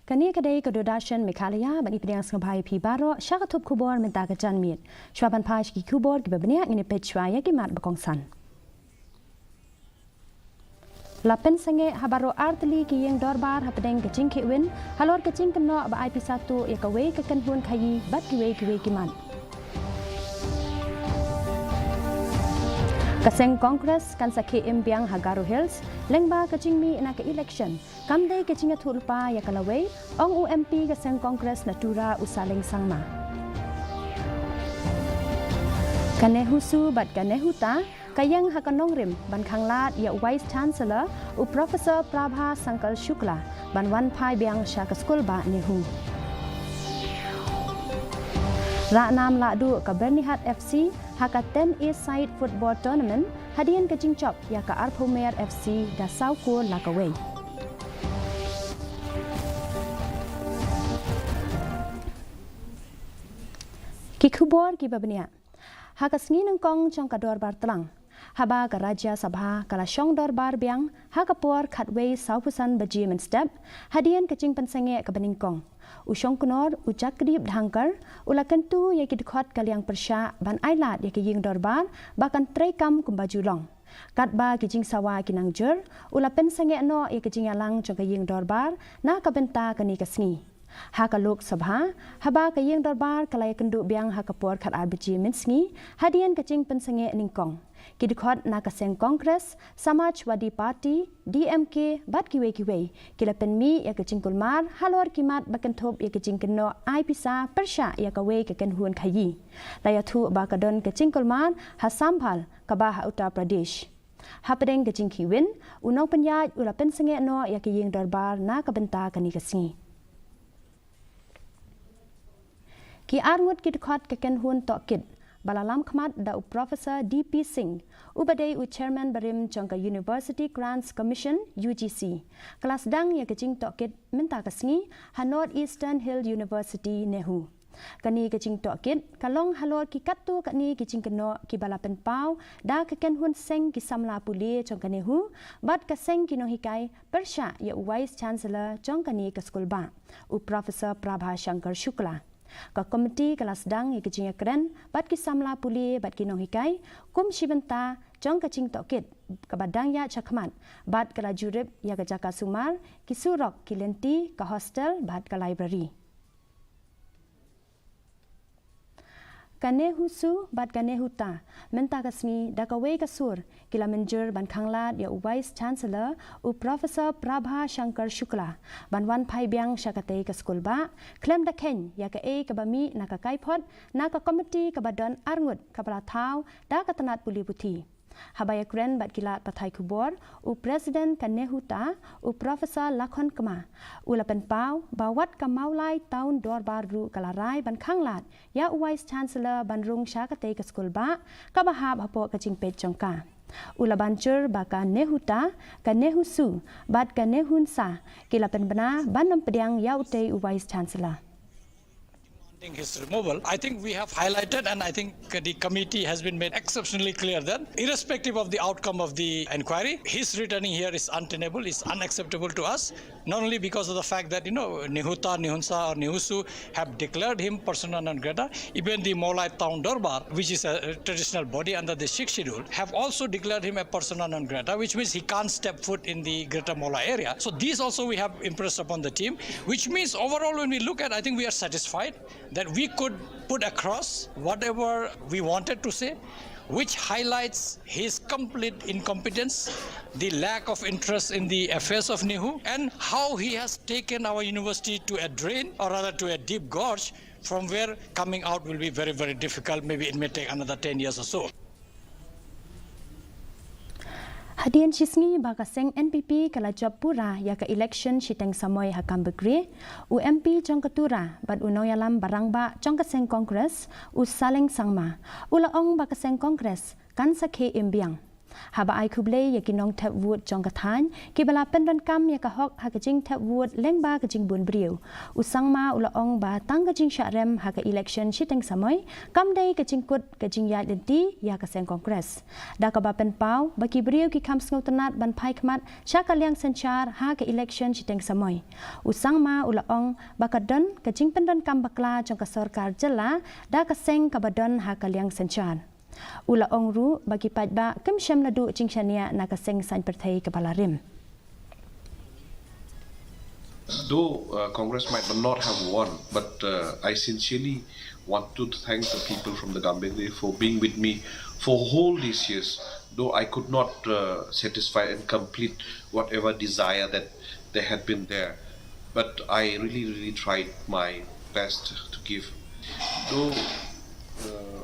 Kani kadai kedodashan Meghalaya bani pedang sengbai pi baro syakatup kubor minta kejan mit. Syuapan paj ki kubor ki babniak ini pechwaya ki mat bakongsan. Lapen senge habaro artli ki yang dorbar hapedeng kecing kiwin halor kecing keno ba IP1 ya kawe kekenhun kayi bat kiwe ki mat. Kaseng Kongres kan sakhi imbiang Hagaru Hills lengba kecing mi na ke election kamdai kecing thulpa ya kalawei ong UMP kaseng Kongres natura usaling sangma KNEHU su bat KNEHU ta kayang hakanong rim ban khanglat ya Vice Chancellor u Professor Prabha Shankar Shukla ban wan phai biang sha ka school ba NEHU Raknam Ladu ka Bernihat FC haka 10 East Side Football Tournament hadian kecing chop ya ka Arpomer FC da Sauko Lakaway. Kikubor ki babnia haka sengi nangkong chong ka dorbar telang haba ka Raja Sabha kala syong dorbar biang haka por khatway Saupusan Bajiman Step hadian kecing pensenge ka beningkong Usyong kunor ucak kedip dhangkar ulakan tu ya ki dekhot kaliang persya ban ailat ya ki ying dorbar bahkan trekam kumbaju long kat ba ki jing sawa ki nangjer ulapen sange no ya ki jing alang jong ka ying dorbar na ka benta kani kasni ha ka lok sabha haba ka ying dorbar kalai kendu biang ha ka por khat arbiji minsngi hadian ka jing pensange ningkong ki dekhot na ka seng Kongres Samajwadi Party DMK bat kiwe kila penmi ya ka jing kulmar halor kimat bakenthop ya ka jing keno aipisa persya ya ka we ka ken huan khayi laya thu ba ka don ka jing kulmar ha sambhal ka ba ha Uttar Pradesh hapedeng ka jing kiwin unong penyaj ulapen sange no ya ka ying dorbar na ka benta kani kasni ki arngut ki dekhot ka ken huan tokit Balalam Khmat da Professor DP Singh, ubadai u Chairman Barim Jongka University Grants Commission UGC. Kelas dang ya kecing tokit minta kasngi ha North Eastern Hill University NEHU. Kani kecing tokit kalong halor ki katu kani kecing keno ki balapen pau da keken hun seng ki samla puli Jongka NEHU bat ka seng ki no hikai persya ya Vice Chancellor Jongka ni ka school ba u Professor Prabha Shankar Shukla. Ka komiti kelas dang ya kecing keren bat ki samla puli bat ki nong hikai kum shibenta jong kecing tokit ka badang ya chakmat bat kala jurib ya ka jaka sumar ki surok ki lenti ka hostel bat ka library KNEHU su bat KNEHU ta menta kasmi da ka we ka sur kila menjer ban khanglat ya Vice Chancellor u Professor Prabha Shankar Shukla ban wan phai biang syakate ka school ba klem da ken ya ka e ka bami na ka kai phot na ka committee ka badon arngut ka pala thau da ka tanat puli puthi habaya kren bat kilat pathai kubor u President KNEHU ta u Professor Lakhon Kama u lapen pau bawat ka maulai taun dorbar ru kalarai ban khanglat ya Vice Chancellor ban rung syakate ka school ba ka bahab hapo ka jingpet jongka ula bancur ba KNEHU ta KNEHU su bat KNEHU sa kilapen bana ban pediang ya utei u Vice Chancellor his removal. I think we have highlighted and I think the committee has been made exceptionally clear that irrespective of the outcome of the inquiry, his returning here is untenable, is unacceptable to us, not only because of the fact that, Nehuta, Nehunsa or Nehusu have declared him persona non grata, even the Molai Town Dorbar, which is a traditional body under the Sikh schedule, have also declared him a persona non grata, which means he can't step foot in the Greater Molai area. So these also we have impressed upon the team, which means overall when we look at, I think we are satisfied that we could put across whatever we wanted to say, which highlights his complete incompetence, the lack of interest in the affairs of NEHU, and how he has taken our university to a drain, or rather to a deep gorge, from where coming out will be very, very difficult. Maybe it may take another 10 years or so. Hadian Chisngi bakaseng NPP kala job pura ya ka election shiteng samoy hakam begre UMP jong ketura bat unoyalam barang ba jong kaseng Kongres u saleng sangma ulaong bakaseng Kongres kan sakhe imbiang haba ai kuble ya kinong tap wood jong kathan ki bala pen ran kam ya ka hok ha ka jing tap wood leng ba ka jing bun briu usang ma ula ong ba tang ka jing sha rem ha ka election shiteng samoi kam dei ka jing kut ka jing ya denti ya ka seng congress da ka ba pen pau ba ki briu ki kam sngo tanat ban phai khmat sha ka liang sanchar ha ka election shiteng samoi usang ma ula ong ba ka don ka jing pen ran kam bakla jong ka sarkar jela da ka seng ka badon ha ka liang sanchar ula ong ru bagi pajba kem syam nadu jingshania na ka seng san perthai ka balarim. Though Congress might not have won, but I sincerely want to thank the people from the Gambia for being with me for whole these years. Though I could not satisfy and complete whatever desire that they had been there, but I really tried my best to give. Though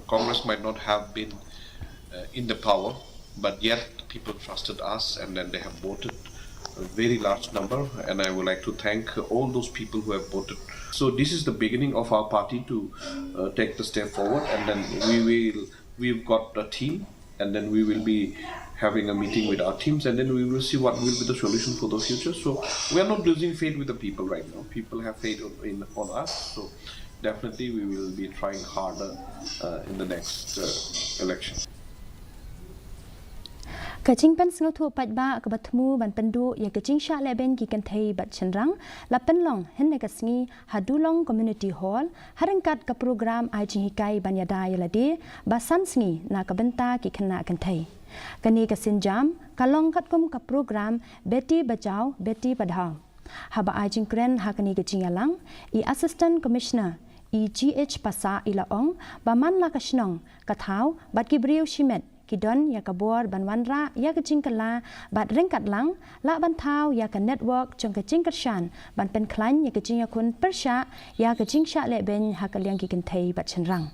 Congress might not have been in the power, but yet people trusted us, and then they have voted a very large number, and I would like to thank all those people who have voted. So this is the beginning of our party to take the step forward, and then we've got a team, and then we will be having a meeting with our teams, and then we will see what will be the solution for the future. So we are not losing faith with the people right now. People have faith on us. So definitely we will be trying harder in the next election. Kacing pen snow tu pajba ke batmu ban pendu ya kacing syak leben ki kan thai bat chenrang la pen long hen ne kasngi hadulong community hall harangkat ke program ai jing hikai ban yada yalade basan sngi na ka benta ki khana kan thai kani ka sinjam kalong kat kum ka program beti bachao beti padhao haba ai jing kren hakani kacing yalang I assistant commissioner EGH pasa ilaong baman la kasnong kathau bat ki briu shimet kidon ya kabor banwanra ya kacing kala bat ringkat lang la bantau ya ka network jong kacing kershan ban pen klan ya kacing ya kun persha ya kacing syak leben ha ka liang ki kan thai bat chenrang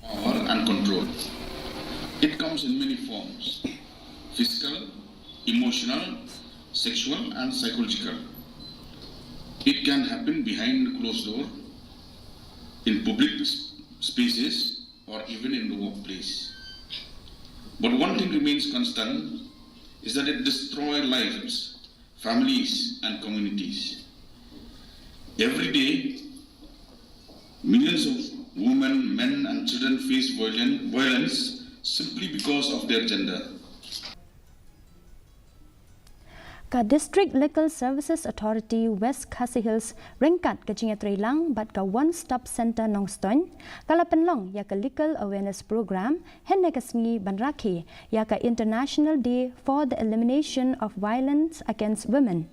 power and control. It comes in many forms: physical, emotional, sexual and psychological. It can happen behind closed door, in public spaces, or even in the workplace. But one thing remains constant is that it destroys lives, families and communities. Every day, millions of women, men and children face violence simply because of their gender. Ka District Legal Services Authority West KHASI Hills ringkat kacing lang bat ka one stop center Nongstoin kala penlong ya ka legal awareness program hen ne kasngi banraki ya ka International Day for the Elimination of Violence Against Women.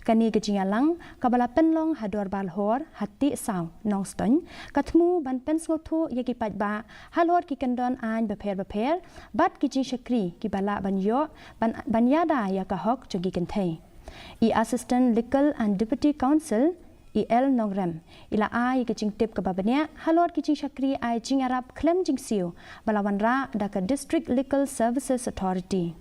Kani kacing lang kabala penlong hador balhor hati saw Nongstoin katmu ban pen sngotu ya ki pajba halor ki kandon an beper bat ki shakri ki bala banyo banyada ya ka hok jogi kan thai I assistant legal and deputy counsel EL Nongrem ila ai kicing tip ke babanya halor kicing shakri ai jing arab klem jing siu balawan ra da ka District Legal Services Authority.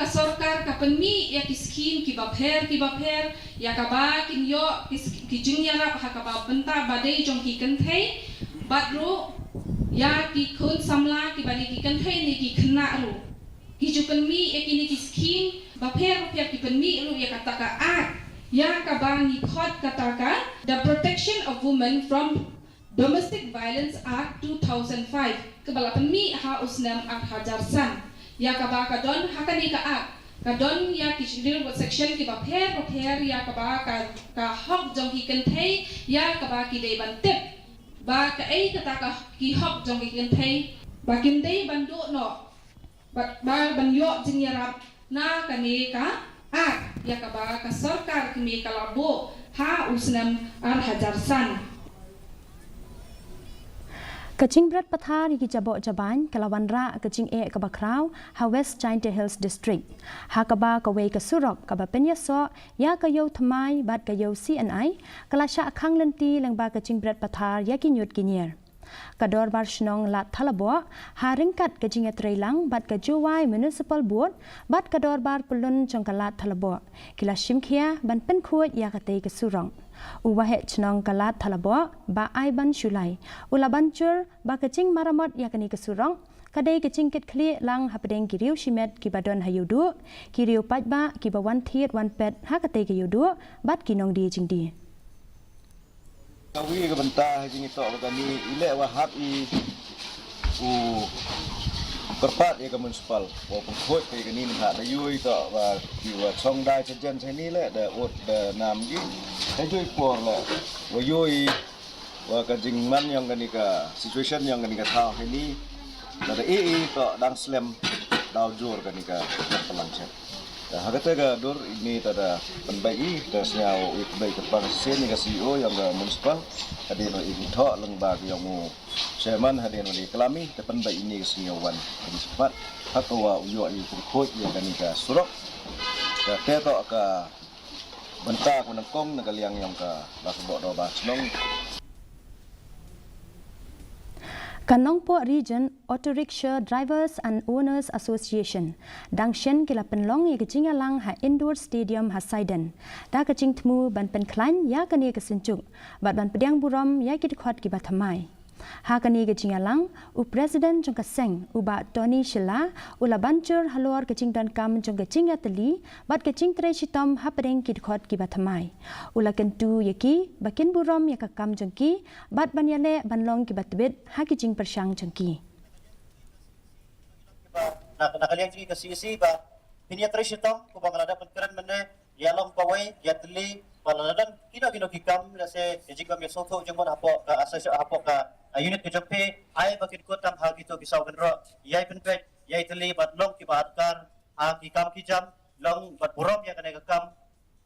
Ka sorkar ka penmi ya ki skim ki bapher ya ka ba kin yo ki jingya rap ha ka ba benta badai jong ki kanthai badru ya ki khun samla ki bali ki kanthai ni ki khna ru ki ju penmi ya ki ni ki skim bapher ki penmi ru ya kata ka ya ka ba ni khot kata ka The Protection of Women from Domestic Violence Act 2005 ke bala penmi ha usnam ak hajar san ya kaba kadon hakani ka kadon ya kishdir section ki bapher ya kaba ka hok jong ki kanthai ya kaba ki dei bantep ba ka ai kata ka ki hok jong ki kanthai ba kim dei bandu no ba banyo jingyarap na kani ka ya kaba ka sarkar kimi kalabo ha usnam ar hajar san. Kacing berat pathar ki jabok jaban kalawan ra kacing ka bakrau ha West Giant Hills District ha kaba ka wei ka surok ka ba penyaso ya ka yo thamai bat ka yo CNI kala sha khang lenti lang ba kacing berat pathar ya ki nyut kinyer kador bar shnong lat thalabo ha ringkat kacing lang bat ka juwai municipal board bat kador bar pulun jong ka lat thalabo kila shimkhia ban pen khuat ya ka tei ka surong Uwahet chnong kalat thalabo ba aiban shulai. Ula bancur ba kecing maramot yakani kesurong. Kadai kecing kit kli lang hapedeng kiriu shimet kibadon hayudu. Kiriu pajba kibawan thiet wan pet hakate kiyudu bat kinong di jingdi. Kawi ke bentah jing itu kami ilek wahab berpat ya ke municipal walaupun khoi ke ni hak da yui to và kiwa song dai chen chen ni le da ot da nam gi da yui por la wa yui wa ka jing man yang ka ni ka situation yang ka ni ka thao ni da to dang slam dau jor ka ni ka pelang chen da hakate ka dor ini tada penbai da siau it bai ka pang sen ni ka CEO yang ka municipal adi no ibu tho leng ba yang mu chairman hadin di kelami depan baik ini kesenyawan di sempat hakwa uyo i khoi yang kan ka surok ka teto ka benta ko nang kong nang kaliang yang ka ba bo do ba snong Kanongpo Region Auto Rickshaw Drivers and Owners Association Dangshen kila penlong ya kecing alang ha indoor stadium ha Saiden da kecing temu ban penklan ya kani kesencuk bat ban pediang buram ya kit khot ki bathamai ha kani kecing alang u president jong kaseng u ba Tony Shila ula bancur halor kecing dan kam jong kecing ateli bat kecing tre shitom ha pedeng kit khot ki bathamai ula kentu yaki bakin buram ya kam jong ki bat ban yale ban long ki batbet ha kecing persang jong ki nakaliang jing KHASI ba piniatration tong ko bangalada penkeran mene yalong pawai yatli paladan kino kikam la se jikam ya soto jemon apo ka asas apo ka unit ke jope ai bakit ko tam ha gitu bisau genro yai penpet yai tli bat long ki batkar a kikam kijam long bat burom ya kana kam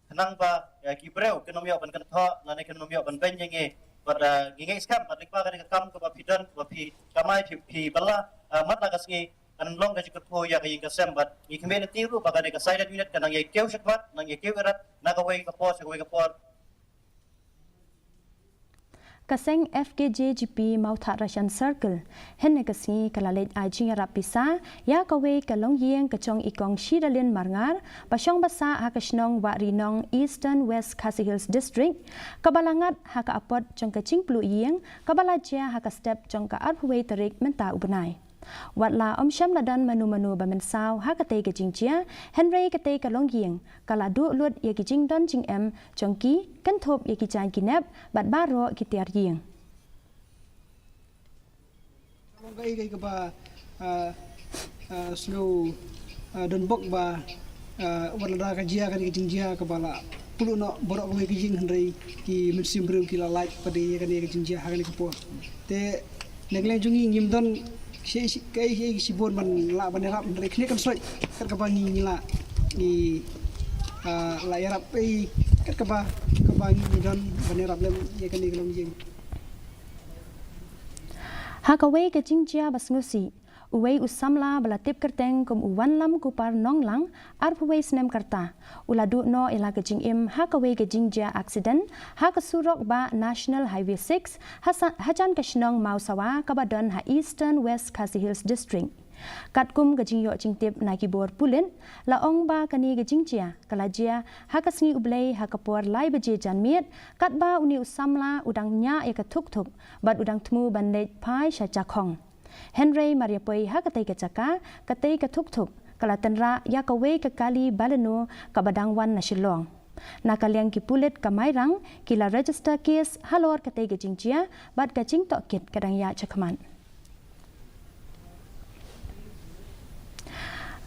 kenang ba ki breu kenomio ban kan tho na ne kenomio ban ben yenge bat gingai skam bat likpa kana kam ko ba pidan ba pi kamai pi bala mat na kasngi kan long ka jikpo ya ka sem bat i community ru ba kana ka side unit kanang yai keu shakbat nang yai keu erat na ka wei ka po sa wei ka po Kaseng FKJGP Mautha Russian Circle henne kasi kalalet ajing rapisa ya kawe kalong yeng kachong ikong shidalin marngar pasyong basa hakasnong wa rinong Eastern West KHASI Hills District kabalangat haka apot jong kaching plu yeng kabalaja haka step jong ka arpwe tarik menta ubenai Watla sham ladan manu ba mensaw ha katay ka jingjia Henry katay ka longyeng kala du lut ya ki jing don jing em chongki kan thop ya ki chan kinep bat baro ki tiar yeng longai kai ka ba slow don bok ba watla ka jia ka jingjia ka bala pulu no borok ka jing Henry ki mensim bru ki la like pade ya ka jingjia ha ka po te negleng jungi ngim don si bon man la banera dari kini kan soy kan kabangi nila di la yarap kan kabangi dan banera lem ya kan igelong jing hakawe ka jingjia basngusi uwei usamla balatip kerteng kum uwan lam kupar nonglang arpwe snem karta uladu no ila ka jingim hakawe ka jingjia accident haka surok ba National Highway 6 hajan kashnong mausawa kabadon ha Eastern West KHASI Hills District katkum ka jingyo jingtip na kibor pulin laong ba kani ka jingjia kalajia hakasngi ublei hakapor lai baje janmiet katba uni usamla udang nya ya ka thuk bad udang tmu banlet pai sha jakhong Henry Mariapoi ha katay ka chaka katay ka thuk kalatanra ya kawe ka kali balano kabadangwan na shilong nakaliang ki pulit kamairang kila register case halor katay ka jingjia bad ka jing tok kit kadang ya chakman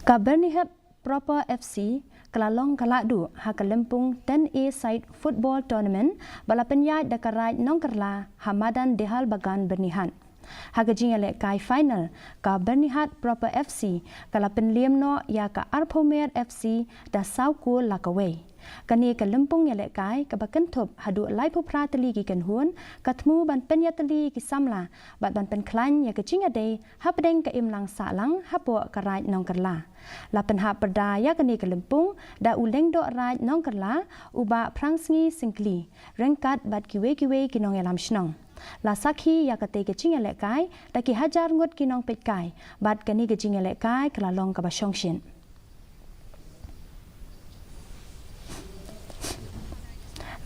ka Bernihat Proper FC kalalong kaladu ha kalempung 10A side football tournament balapan ya dakarai nongkerla Hamadan Dehal Bagan Bernihan Hagajing elek kai final ka Bernihat Proper FC kala penliam no ya ka Arpomer FC da sauku lakaway kani ka lempung elek kai ka bakentop hadu lai popra teli ki kenhun katmu ban penyateli ki samla bat ban penklan ya ka cingade hapdeng ka imlang salang hapo ka rai nongkerla la penha perda ya kani ka lempung da uleng do rai nongkerla uba prangsngi singkli rengkat bat kiwe kinong elam shnong La sakhi ya kate ke cingele kai da ki hajar ngut kinong pet kai bat kani ke cingele kai kalalong ka basyongshin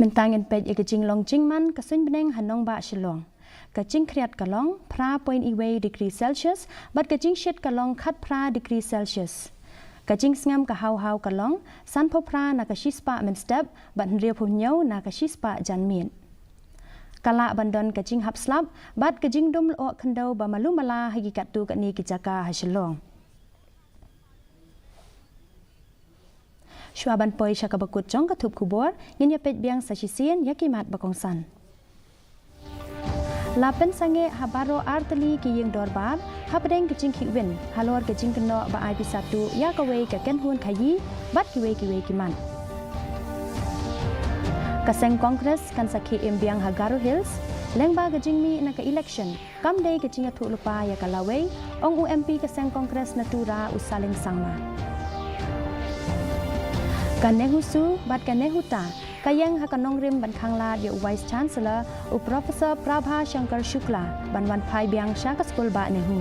Mentangin pej ke jing long jing man kasun beneng hanong ba shilong. Ka jing kriat kalong pra point iwe degree Celsius but ka jing shit kalong khat pra degree Celsius. Ka jing ngam ka hau kalong san po pra na ka shispa men step but nriu pu nyau na ka shispa jan min. Kala bandon ka jing hap slap but ka jing dum lo khandau ba malu mala hagi katu ka ni ki jaka ha shilong. Shuaban poi syaka bakut jong ka thup kubor ngin ya pej biang sa shisien ya kimat bakongsan. Lapen sange habaro arteli ki yeng dorbar habdeng ke jing khiwin halor ke jing keno ba IP1 ya ka wei ka ken hun khayi bat ki wei kiman. Kaseng Kongres kan sakhi imbiang Hagaro Hills lengba ke jing mi na ka election kam dei ke jing thu lupa ya ka lawei ong UMP kaseng Kongres natura usaling sangma. Kan NEHU su bat kan NEHU ta kayang hakanong rim ban khangla dia Vice Chancellor u Professor Prabha Shankar Shukla ban wan phai biang sha ka school ba NEHU.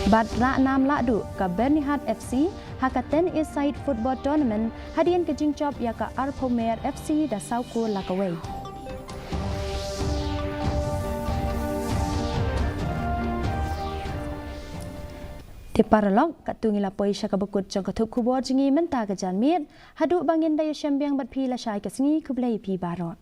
Bat ra nam la du ka Bernihat FC haka 10 East Side Football Tournament hadian ke jing job ya ka Arpomer FC da Sauku Lakaway. Di paralog katungila poi syaka bekut jong katuk kubor jingi menta ke janmit hadu bangin daya syambiang bat pi la syai ke singi kublai pi barot.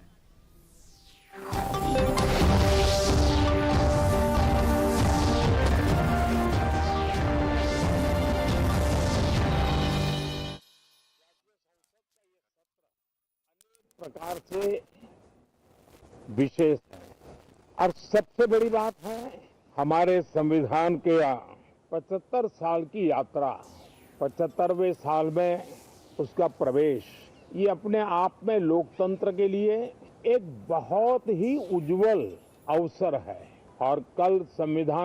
प्रकार से विशेष है और सबसे बड़ी बात है हमारे संविधान के 75 साल की यात्रा 75वें साल में उसका प्रवेश ये अपने आप में लोकतंत्र के लिए एक बहुत ही उज्जवल अवसर है और कल संविधान